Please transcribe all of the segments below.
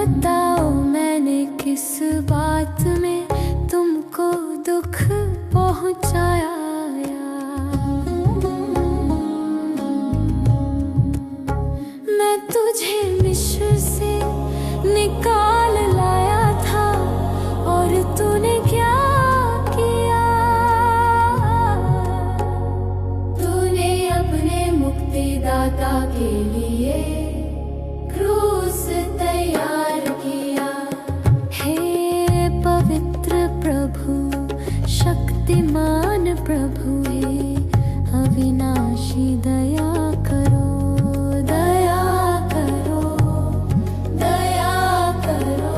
बताओ मैंने किस बात में तुमको दुख पहुंचाया। मैं तुझे मिस्र से निकाल लाया था और तूने क्या किया। तूने अपने मुक्तिदाता के लिए क्रूस तैयार किया। हे पवित्र प्रभु, शक्तिमान प्रभु, हे अविनाशी दया करो, दया करो, दया करो।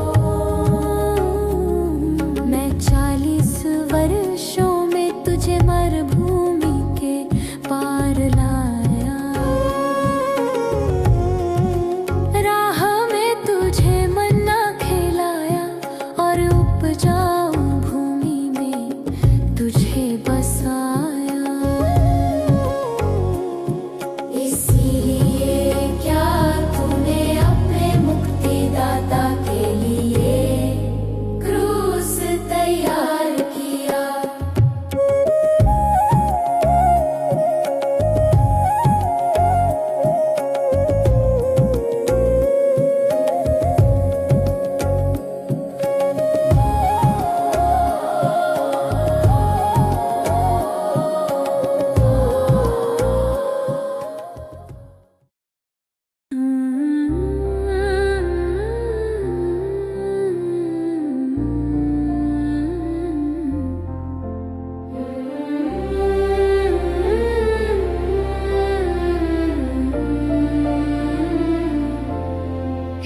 मैं 40 वर्षों में तुझे मरुभूमि के पार लाया। राह में तुझे मन्ना खिलाया और उपजाऊ भूमि में तुझे बसाया। इसीलिए क्या तूने अपने मुक्तिदाता के लिए क्रूस तैयार किया।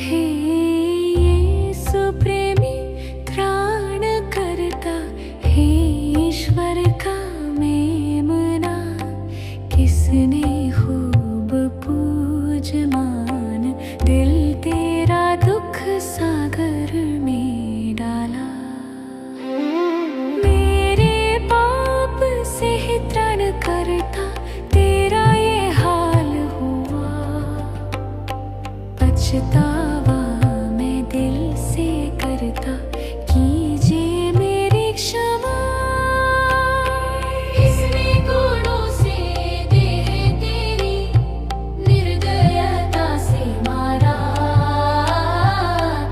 हे यीशु प्रेमी त्राण करता, हे ईश्वर का मेमना, किसने खूब पूजमान दिल तेरा दुख सागर में डाला। मेरे पाप से ही त्राण करता तेरा ये हाल हुआ। पछतावा मैं दिल से करता, कीजिए मेरी क्षमा। किसने कोड़ों से देह तेरी निर्दयता से मारा।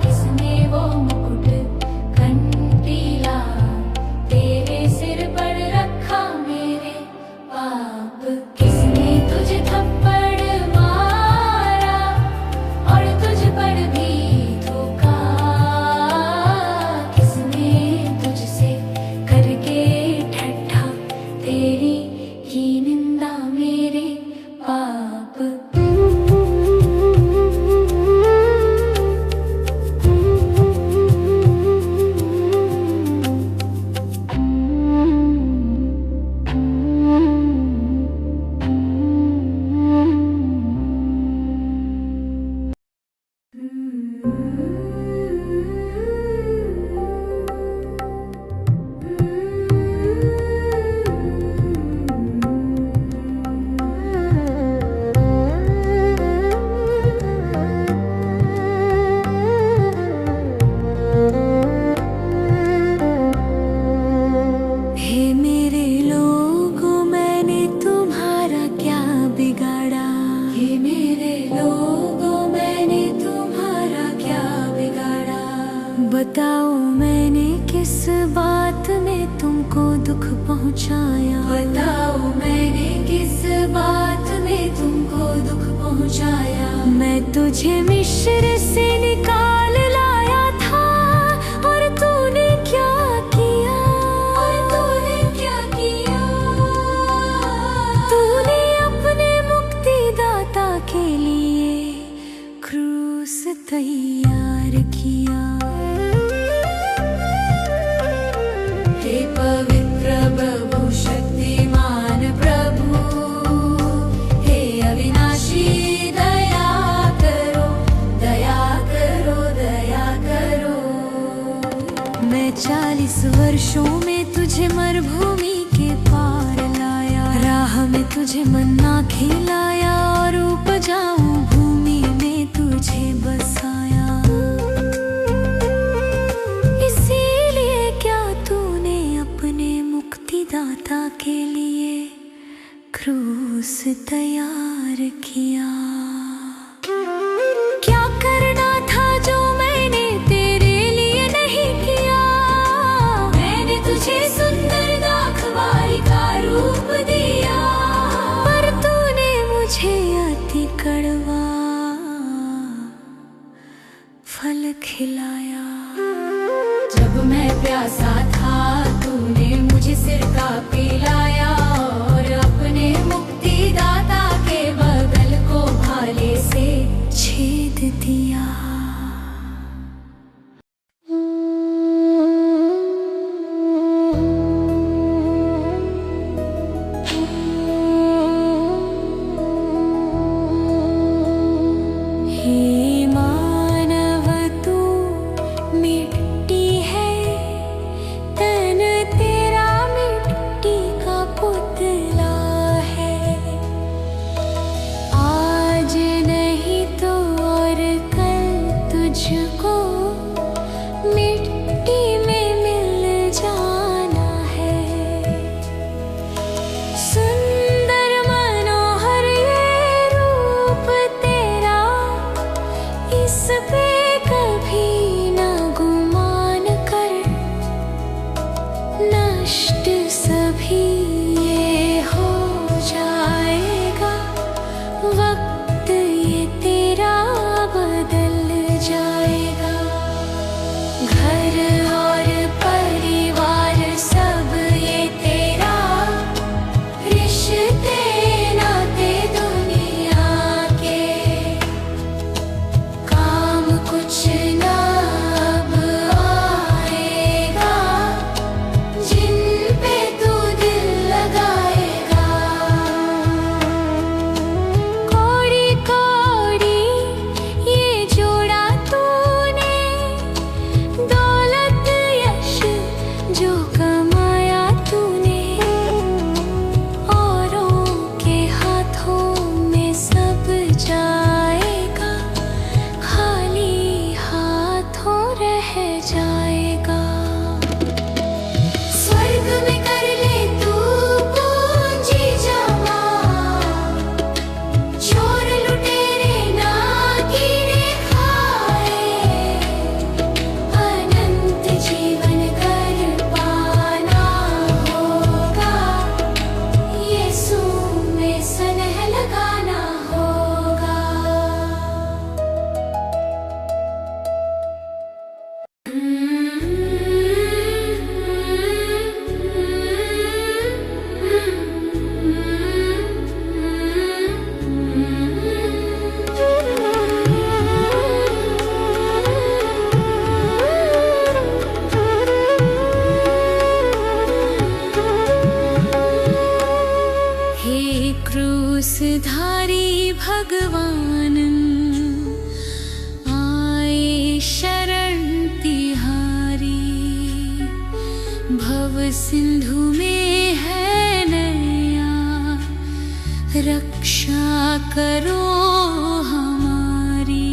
किसने वो मुकुट कंटीला तेरे सिर पर रखा मेरे पाप। किसने तुझे थप्पड़ मारा और तुझ पर भी थूका। किसने तुझसे करके ठट्ठा तेरी ही निंदा मेरे पाप। हे मेरे लोगों, मैंने तुम्हारा क्या बिगाड़ा। हे मेरे लोगों, मैंने तुम्हारा क्या बिगाड़ा। बताओ मैंने किस बात में तुमको दुख पहुंचाया। बताओ मैंने किस बात में तुमको दुख पहुंचाया। मैं तुझे मिस्र से निकाल लाया था और तूने क्या किया। और तूने क्या किया। तूने अपने मुक्तिदाता के लिए क्रूस तैयार किया। हे पवित्र प्रभु, शक्तिमान प्रभु, हे अविनाशी दया करो, दया करो, दया करो। मैं 40 वर्षों में तुझे मरुभूमि के पार लाया। राह में तुझे मन्ना खिलाया और उपजाऊ भूमि में तुझे बसाया। फल खिलाया। जब मैं प्यासा था तूने मुझे सिरका पिलाया, और अपने मुक्तिदाता के बगल को भाले से छेद दिया। क्रूसधारी भगवान आए शरण तिहारी, भव सिंधु में है नैया, रक्षा करो हमारी।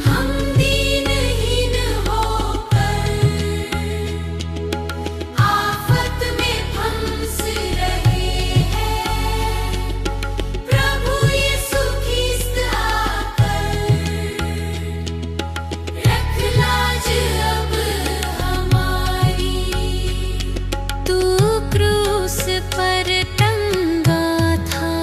हम दीनहीन होकर आफत में फंस रहे हैं, प्रभु यीशु ख्रीस्त आकर रख लाज अब हमारी। तू क्रूस पर टंगा था,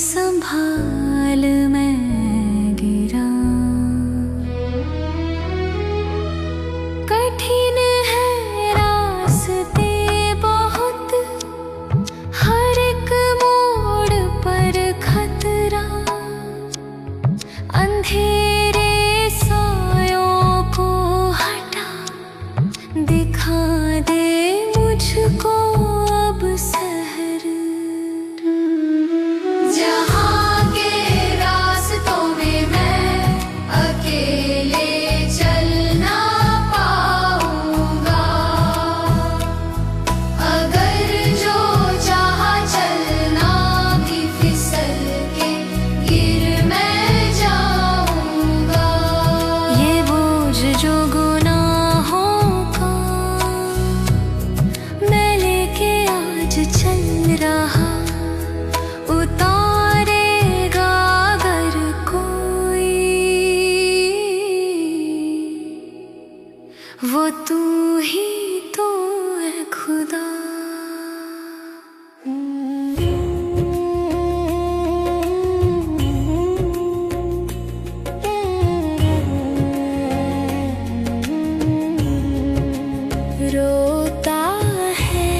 संभाल मैं गिरा। कठिन है रास्ते बहुत, हर एक मोड़ पर खतरा। अंधेरे सायों को हटा, दिखा दे मुझको अब शहर। जहाँ के रास्तों में मैं अकेले चल ना पाऊंगा। अगर जो चाहा चलना भी फिसल के गिर मैं जाऊंगा। ये बोझ जो गुनाहों का मैं लेके आज चल रहा, उतारेगा अगर कोई, वो तू ही तो है खुदा। रोता है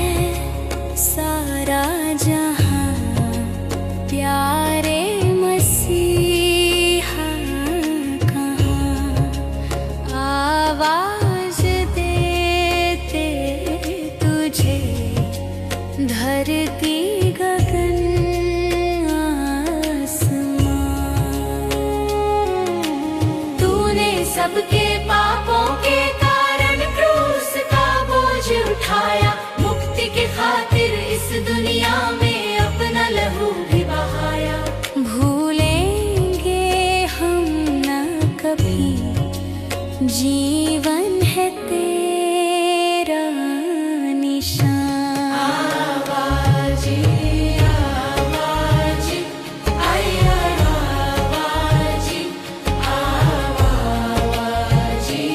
सारा जहां, प्यारे मसीहा कहाँ आवाज देते तुझे। धरती गगन आसमां, तूने सबके पापों के कारण क्रूस का बोझ उठाया। मुक्ति के खातिर इस दुनिया में अपना लहू भी बहाया। भूलेंगे हम न कभी, जीवन है तेरा निशान। आवाज़ी आवाज़ी आया आवाज़ी, आवाज़ी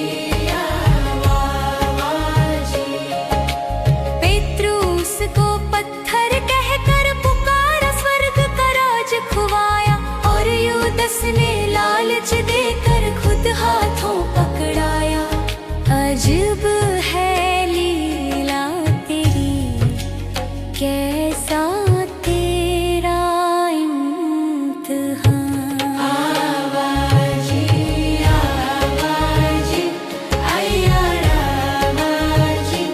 आवाज़ी। पेत्रुस को पत्थर कहकर पुकारा, स्वर्ग का राज खुवाया। और यूदस ने लालच देकर खुद हाथों पकड़ाया। अजब है लीला तेरी, कैसा तेरा इम्तिहान। आवाज़ी आवाज़ी आया आवाज़ी,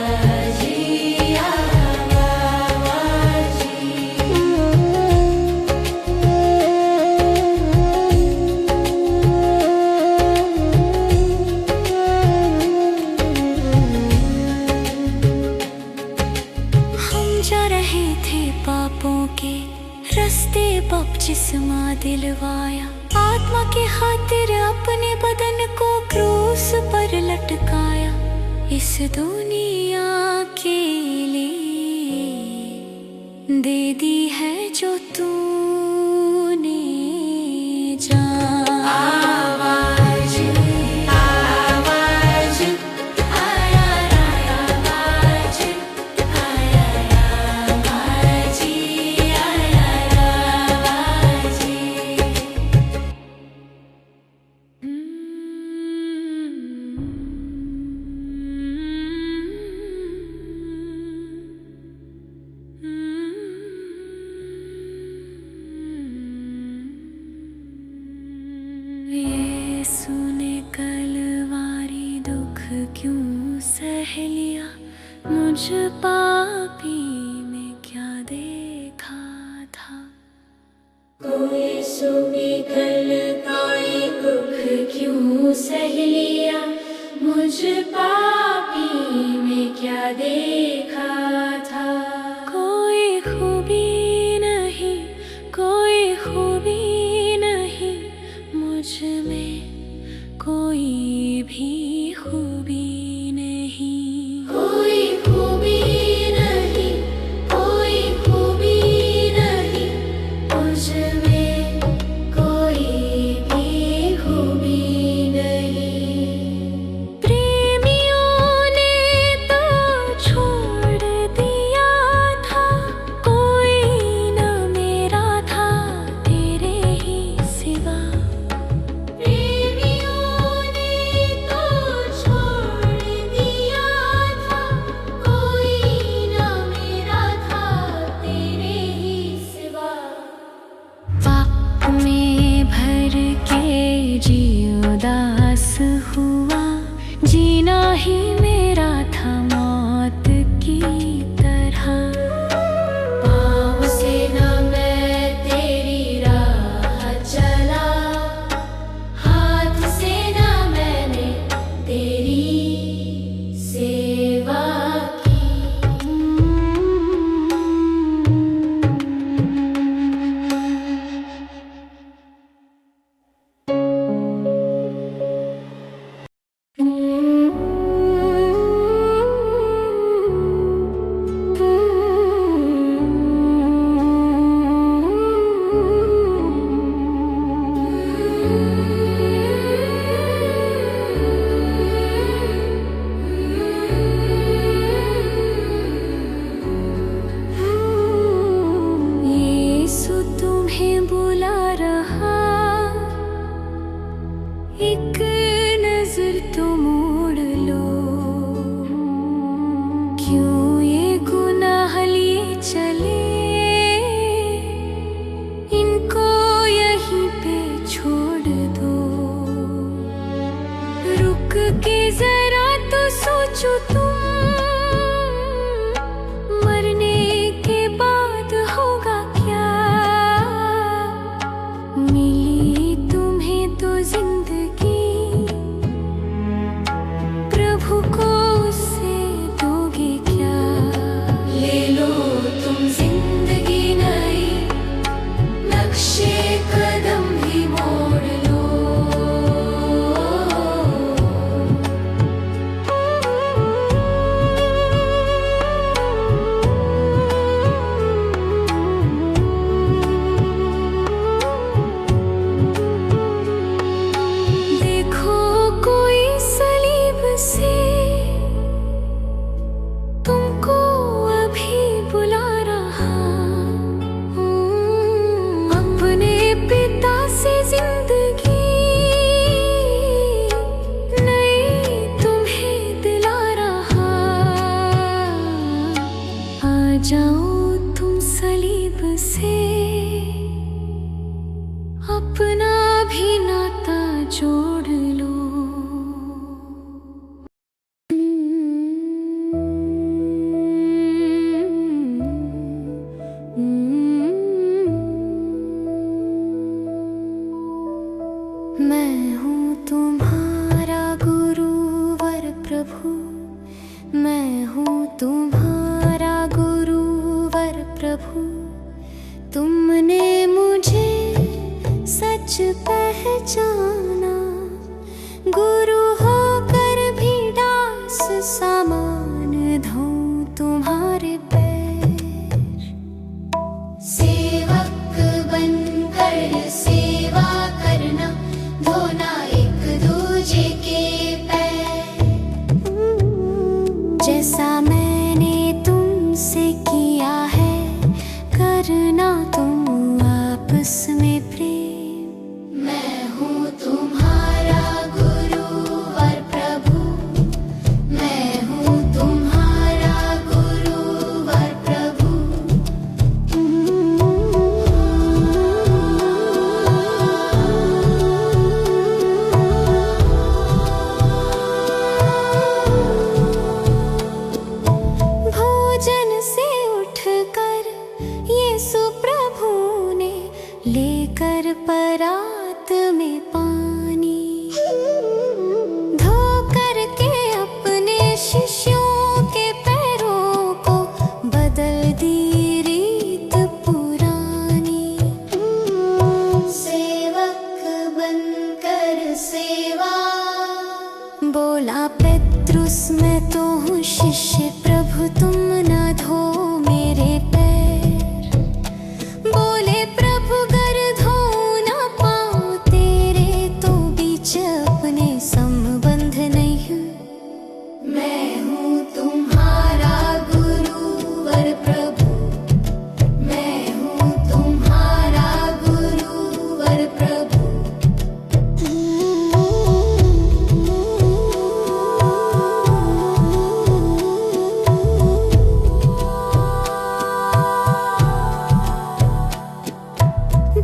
आवाज़ी आवाज़ी। हम जा रहे थे पापों के रास्ते, बपतिस्मा दिलवाया। आत्मा के खातिर अपने बदन को क्रूस पर लटकाया। इस दुनिया के लिए दे दी है जो तूने जान। आवाज़ी आवाज़ी आया आवाज़ी, आया आवाज़ी आया आवाज़ी। यीशु ने कलवारी दुख क्यों सह लिया, मुझ पापी में क्या देखा था। यीशु ने कलवारी दुख क्यों सह लिया, मुझ पापी में क्या देखा था। कोई खूबी नहीं, कोई खूबी नहीं, मुझ में कोई भी खूबी नहीं। कोई खूबी नहीं, कोई खूबी नहीं, मुझ में कोई भी खूबी नहीं। प्रेमियों एक नजर तो मोड़ लो, क्यों ये गुनाह लिए चले, इनको यहीं पे छोड़ दो। रुक के जरा तो सोचो तुम, मरने के बाद होगा क्या। मिली तुम्हें तो जिंदगी, प्रभु को उससे दोगे क्या। ले लो तुम जिंदगी नई, नक्शे कदम भी मोड़ लो। देखो कोई सलीब से तुमको अभी बुला रहा, अपने पिता से जिंदगी नई तुम्हें दिला रहा। आ जाओ तुम सलीब से, अपना भी नाता जोड़ लो। मैं हूँ तुम्हारा गुरुवर प्रभु, मैं हूँ तुम्हारा गुरुवर प्रभु। तुमने मुझे सच पहचाना, गुरु होकर भी दास सामान धोऊं तुम्हारे पैर। सेवक बनकर सेवा करना, धोना एक दूजे के पैर। जैसा मैंने तुमसे किया है, करना तुम आपस में प्रेम। मैं हूँ तुम्हारा गुरुवर प्रभु, मैं हूँ तुम्हारा गुरुवर प्रभु। भोजन से उठकर यीशु प्रभु ने लेकर परात में पानी, धो करके अपने शिष्यों के पैरों को बदल दी रीत पुरानी। सेवक बनकर सेवा, बोला पेत्रुस मैं तो हूँ शिष्य, प्रभु तुम ना धो मेरे पैर। बोले प्रभु गर धो ना पाऊं तेरे, तो बीच अपने संबंध नहीं। मैं हूँ तुम्हारा गुरुवर प्रभु, मैं हूँ तुम्हारा गुरुवर प्रभु।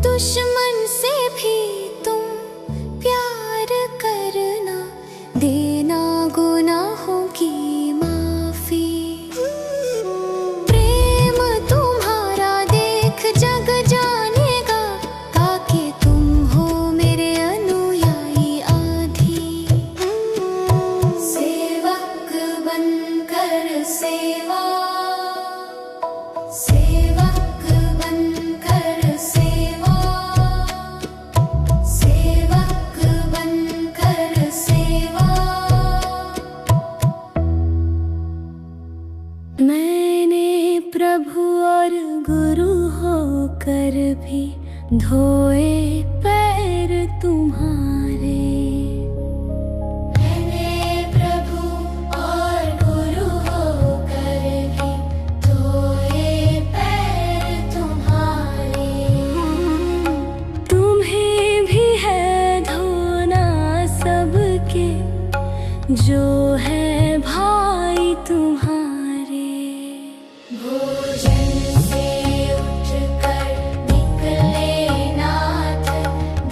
दुश्मन से भी तुम प्यार करना, देना गुनाहों की माफी। प्रेम तुम्हारा देख जग जानेगा, ताकि तुम हो मेरे अनुयायी आधी। सेवक बनकर सेवा, सेवक बनकर सेवा, सेवक बनकर सेवा। मैंने प्रभु और गुरु होकर भी धोए पैर तुम्हारे। मैंने प्रभु और गुरु होकर भी धोए पैर तुम्हारे। तुम्हें भी है धोना जो है भाई तुम्हारे। भोजन से उठकर निकले नाथ,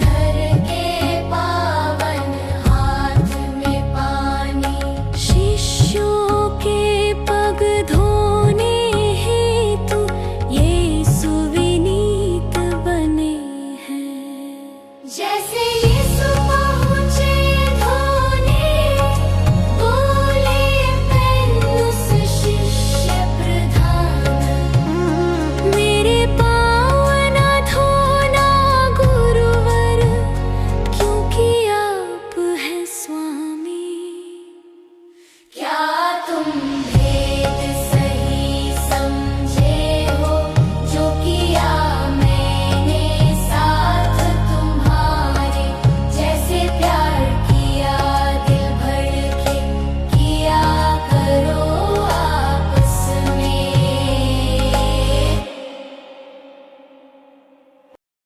धर के पावन हाथ में पानी। शिष्यों के पग धोने हेतु यीशु विनीत बने हैं। जैसे यीशु पहुँचे धोने, बोले पौलुस शिष्य प्रधान, मेरे पाँव न धोना गुरुवर, क्योंकि आप हैं स्वामी। क्या तुम भेद सही समझे हो, जो किया मैंने साथ तुम्हारे। जैसे प्यार किया दिल भर के, किया करो आपस में।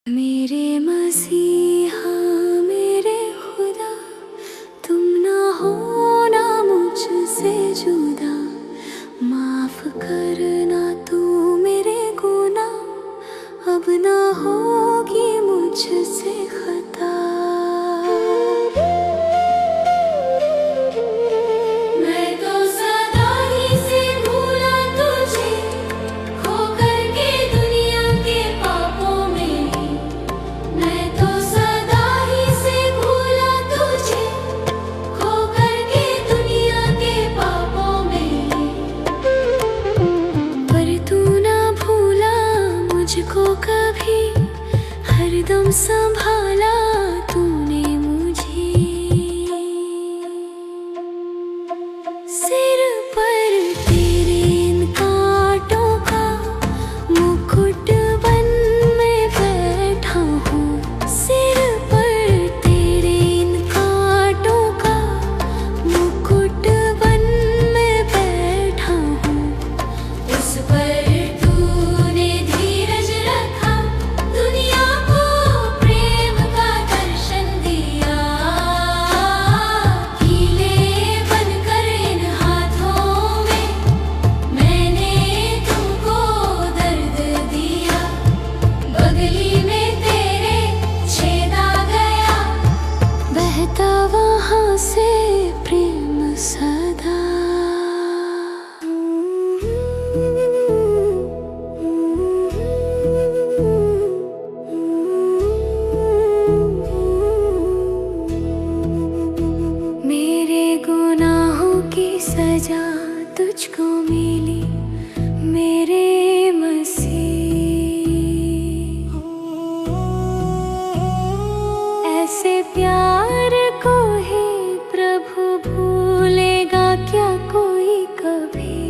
मेरे मसीहा मेरे खुदा, तुम ना होना मुझसे जुदा। माफ करना तू मेरे गुनाह, अब ना होगी मुझसे खता। मैं तो सदा ही से भूला तुझे, खोकर के दुनिया के पापों में। मैं तो सदा ही से भूला तुझे, खोकर के दुनिया के पापों में। पर तू ना भूला मुझको कभी, हरदम संभाला तूने मुझे। सिर पर तेरे इन कांटों का मुकुट बन मैं बैठा हूँ। सिर पर तेरे इन कांटों का मुकुट बन मैं बैठा हूँ। उस पर तूने धीरज रखा, दुनिया को प्रेम का दर्शन दिया। कीले बनकर इन हाथों में मैंने तुमको दर्द दिया। बगली में तेरे छेदा गया, बहता वहाँ से प्रेम सदा। मेरे गुनाहों की सजा तुझको मिली मेरे मसीह। ऐसे प्यार को ही प्रभु भूलेगा क्या कोई कभी।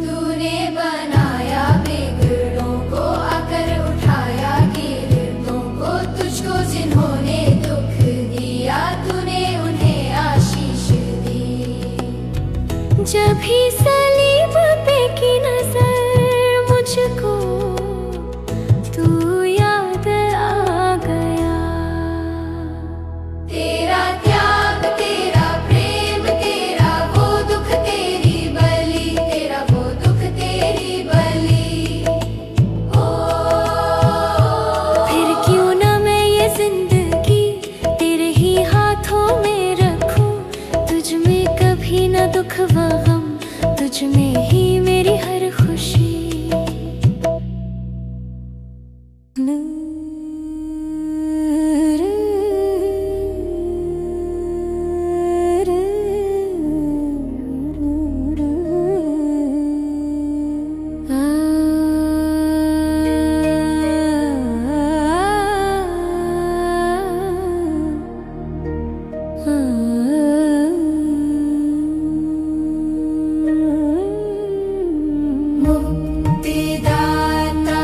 तूने बनाया बिगड़ों को, आकर उठाया गिरदों को। तुझको जिन्होंने दुख दिया, तूने उन्हें आशीष दी। जब भी सलीब पे की नजर मुझको तू याद आ गया। तेरा त्याग, तेरा प्रेम, तेरा वो दुख, तेरी बलि, तेरा वो दुख, तेरी बलि। ओ फिर क्यों ना मैं ये जिंदगी तेरे ही हाथों में रखूं। तुझ में कभी ना दुख व गम, तुझ में ही मेरी हर खुशी। मुक्तिदाता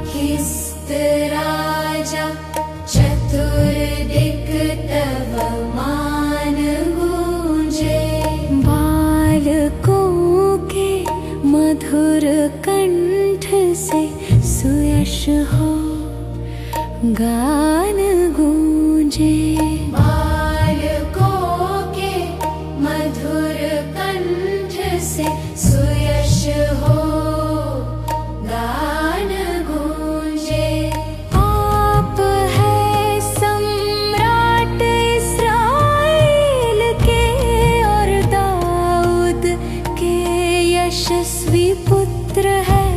ख्रिस्त राजा, चतुर्दिक तव मान गूंजे। बालकों के मधुर कंठ से सुयश हो गान गूंजे। गूंजे। बालकों के मधुर कंठ से सुयश हो गान गूंजे। आप है सम्राट इस्राएल के और दाऊद के यशस्वी पुत्र है।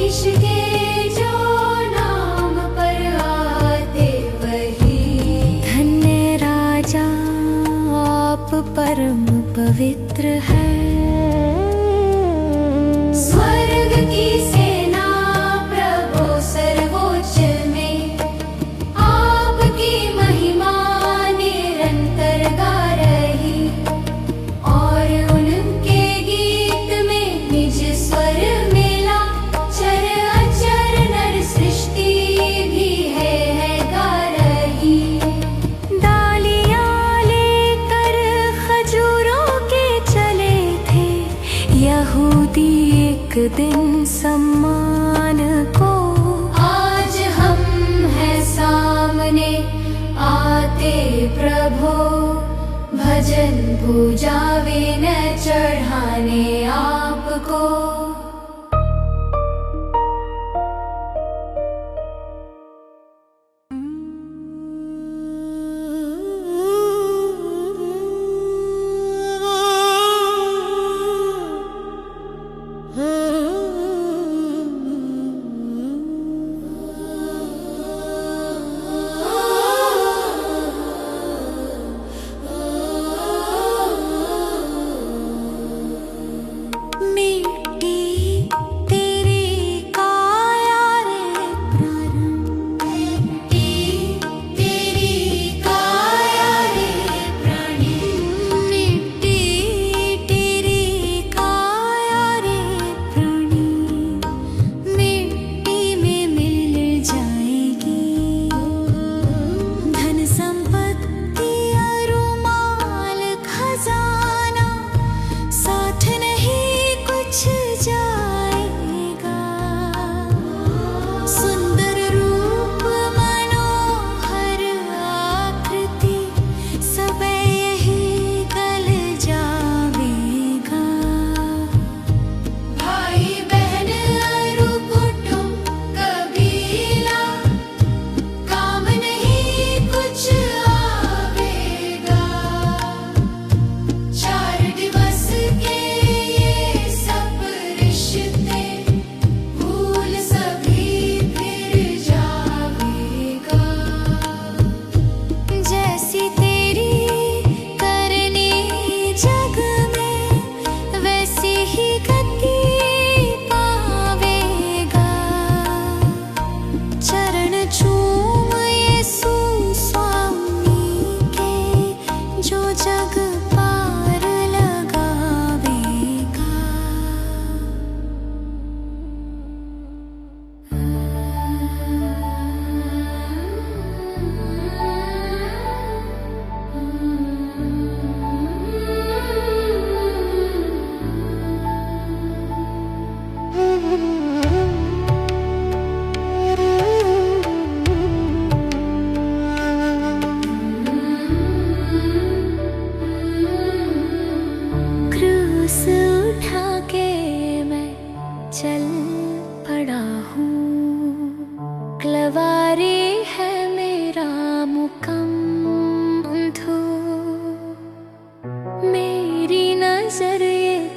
इश्के जो नाम पर आते वही धन्य राजा आप परम पवित्र है। स्वर्ग की सेना प्रभु सर्वोच्च में आपकी महिमा निरंतर गा रही। और उनके गीत में निज स्वर मिला। चर अचर नर सृष्टि भी है गा रही। डालियां लेकर खजूरों के चले थे यहूदी एक दिन सम्मान को। आज हम हैं सामने आते प्रभु, भजन पूजा वे न चढ़ाने आपको।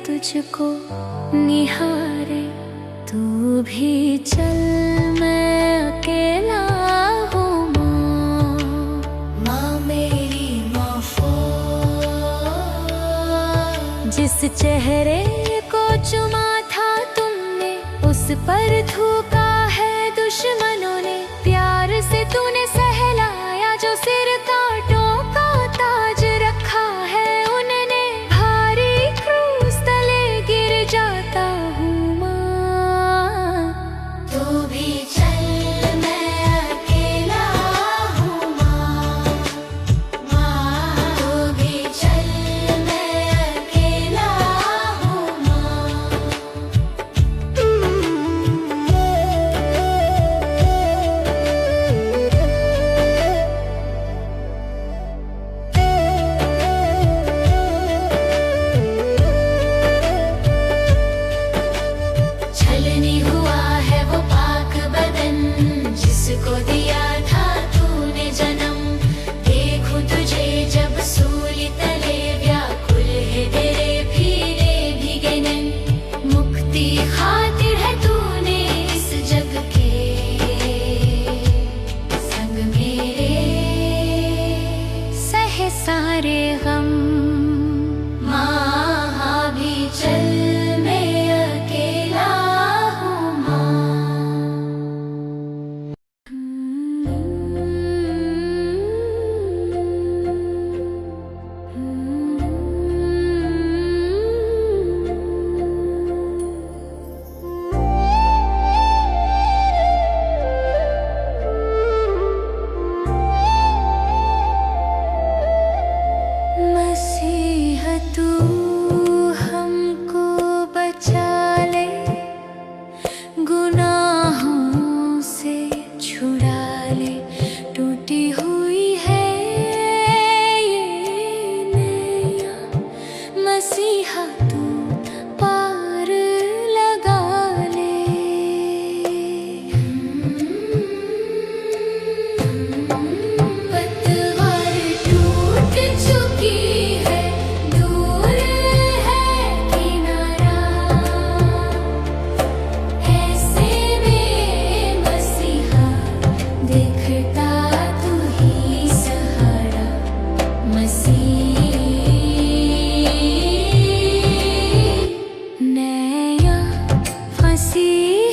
तुझको निहारे तू भी चल, मैं अकेला हूँ माँ मेरी माफ़ो। जिस चेहरे को चुमा था तुमने उस पर थूका है दुश्मनों ने, प्यार से तूने सहलाया जो सिर कांटों का ताज रखा है उनने, भारी क्रूस तले गिर जाता हूँ माँ। तू भी चल, मैं अकेला हूँ माँ, माँ। तू भी चल, मैं अकेला हूँ माँ।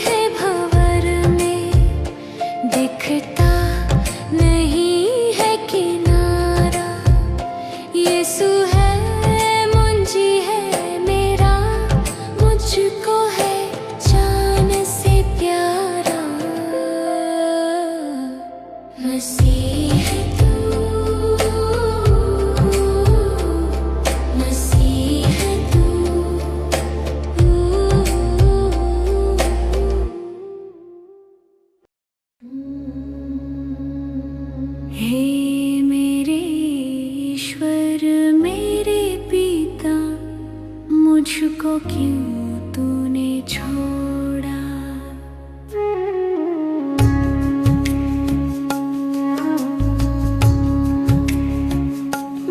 है भंवर में, दिखता नहीं है किनारा। यीशु है मुंजी है मेरा, मुझको है जान से प्यारा। मसीह है तू, मसीह है तू। हे मेरे ईश्वर मेरे पिता, मुझको क्यों तूने छोड़ा।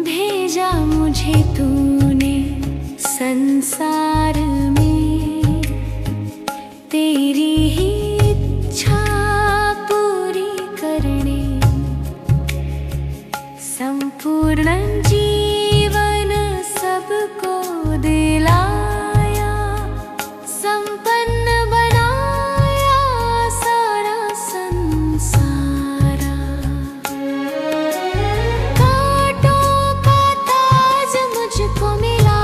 भेजा मुझे तूने संसार में, तेरी ही इच्छा पूरी करने। संपूर्ण जीवन सबको दिलाया, संपन्न बनाया सारा संसारा। कांटों का ताज मुझको मिला,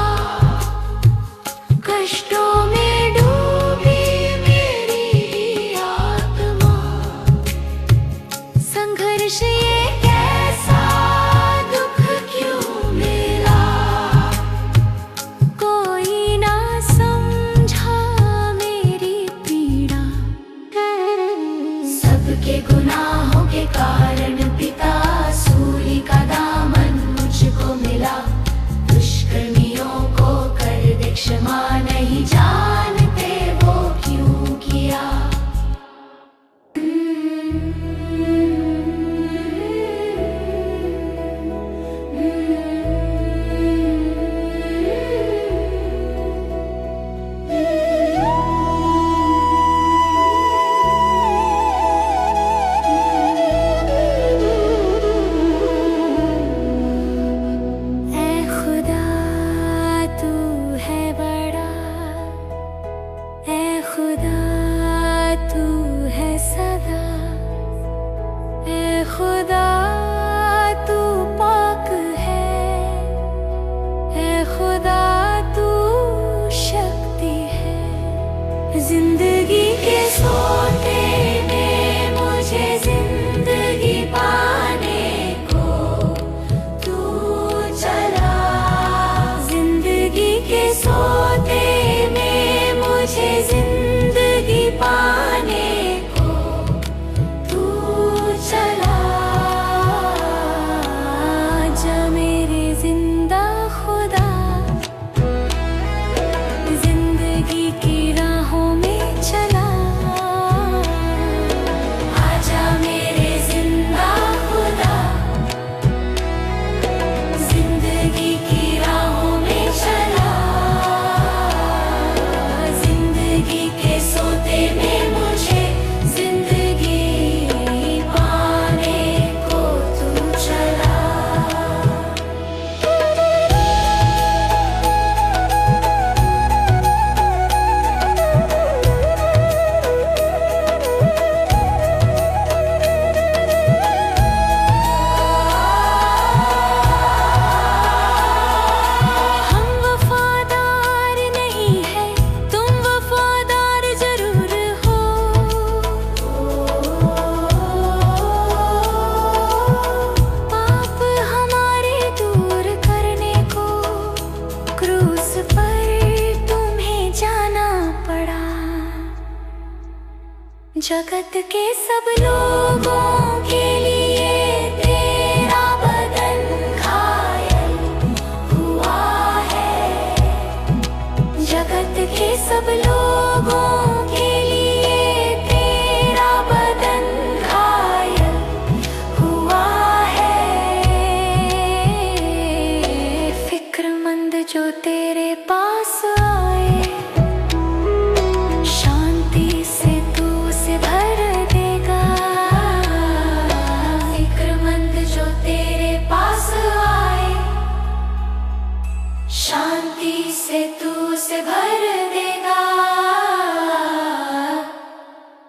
कष्टों में डूबी मेरी आत्मा। संघर्ष ये कैसा दुख क्यों मिला, कोई ना समझा मेरी पीड़ा। सबके गुनाहों के कारण पिता सूली का दामन मुझको मिला। दुष्कर्मियों को कर दे क्षमा, नहीं जानते वो क्यों किया। ऐ खुदा तू है बड़ा, ऐ खुदा तू है सदा। ऐ खुदा तू पाक है, ऐ खुदा तू शक्ति है। जिंदगी के सोते में मुझे जिंदगी पाने को तू चला। जिंदगी के सोते में मुझे जिंदगी पाने को तू चला। जा मेरे जिंदा खुदा, जिंदगी की राहों में चला। आजा मेरे जिंदा खुदा, जिंदगी की राहों में चला। जिंदगी के सोते में मुझे जिंदगी पाने को तू चला। हम वफादार नहीं है, तुम वफादार जरूर हो। पाप हमारे दूर करने को क्रूस पर तुम्हें जाना पड़ा। जगत के सब लोगों के लिए तेरा बदन घायल हुआ है। जगत के सब लोगों के लिए तेरा बदन घायल हुआ है। फिक्रमंद जो तेरे पास